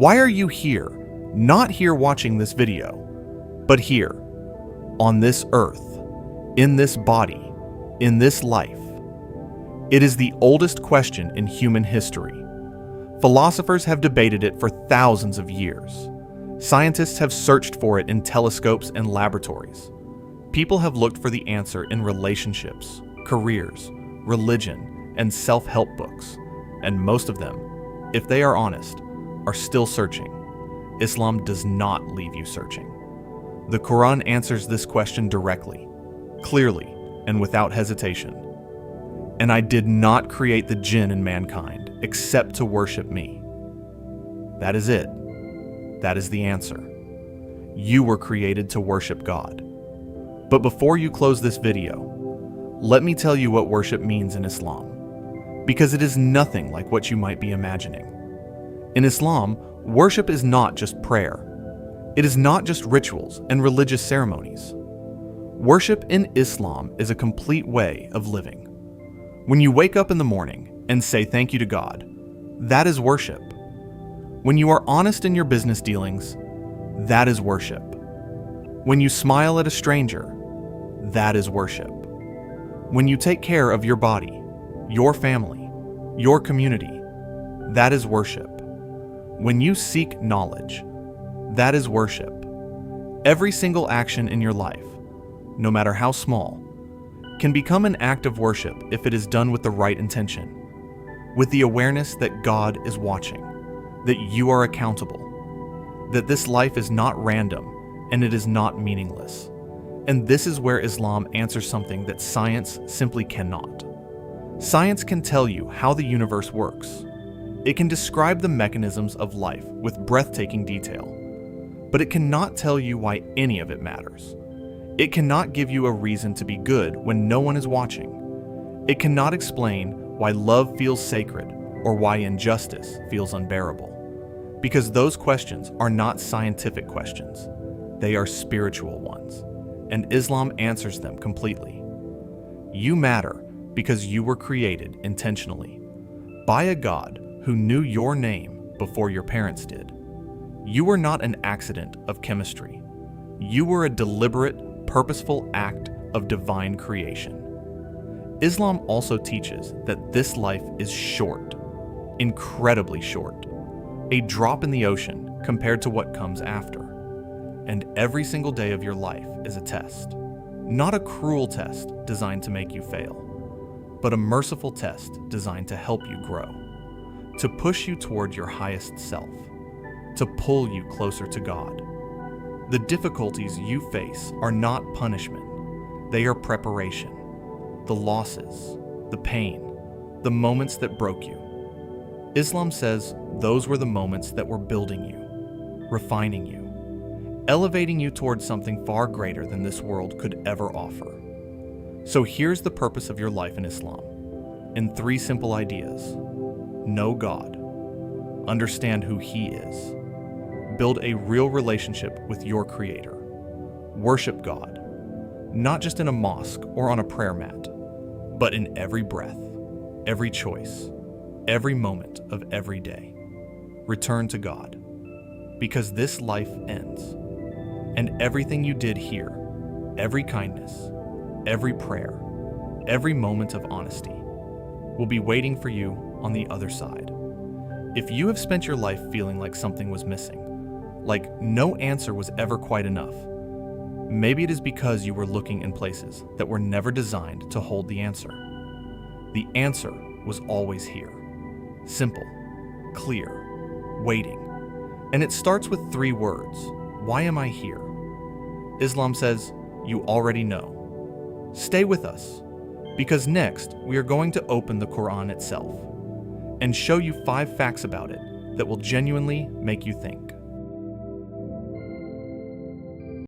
Why are you here? Not here watching this video, but here, on this earth, in this body, in this life. It is the oldest question in human history. Philosophers have debated it for thousands of years. Scientists have searched for it in telescopes and laboratories. People have looked for the answer in relationships, careers, religion, and self-help books. And most of them, if they are honest, are still searching. Islam does not leave you searching. The Quran answers this question directly, clearly, and without hesitation. And I did not create the jinn and mankind except to worship me. That is it. That is the answer. You were created to worship God. But before you close this video, let me tell you what worship means in Islam, because it is nothing like what you might be imagining. In Islam, worship is not just prayer. It is not just rituals and religious ceremonies. Worship in Islam is a complete way of living. When you wake up in the morning and say thank you to God, that is worship. When you are honest in your business dealings, that is worship. When you smile at a stranger, that is worship. When you take care of your body, your family, your community, that is worship. When you seek knowledge, that is worship. Every single action in your life, no matter how small, can become an act of worship if it is done with the right intention, with the awareness that God is watching, that you are accountable, that this life is not random and it is not meaningless. And this is where Islam answers something that science simply cannot. Science can tell you how the universe works. It can describe the mechanisms of life with breathtaking detail, but it cannot tell you why any of it matters. It cannot give you a reason to be good when no one is watching. It cannot explain why love feels sacred or why injustice feels unbearable. Because those questions are not scientific questions. They are spiritual ones, and Islam answers them completely. You matter because you were created intentionally by a God who knew your name before your parents did. You were not an accident of chemistry. You were a deliberate, purposeful act of divine creation. Islam also teaches that this life is short, incredibly short, a drop in the ocean compared to what comes after. And every single day of your life is a test. Not a cruel test designed to make you fail, but a merciful test designed to help you grow, to push you toward your highest self, to pull you closer to God. The difficulties you face are not punishment. They are preparation. The losses, the pain, the moments that broke you. Islam says those were the moments that were building you, refining you, elevating you towards something far greater than this world could ever offer. So here's the purpose of your life in Islam, in 3 simple ideas. Know God. Understand who He is. Build a real relationship with your Creator. Worship God, not just in a mosque or on a prayer mat, but in every breath, every choice, every moment of every day. Return to God, because this life ends, and everything you did here, every kindness, every prayer, every moment of honesty, will be waiting for you on the other side. If you have spent your life feeling like something was missing, like no answer was ever quite enough, maybe it is because you were looking in places that were never designed to hold the answer. The answer was always here. Simple, clear, waiting. And it starts with 3 words. Why am I here? Islam says, you already know. Stay with us, because next we are going to open the Quran itself and show you 5 facts about it that will genuinely make you think.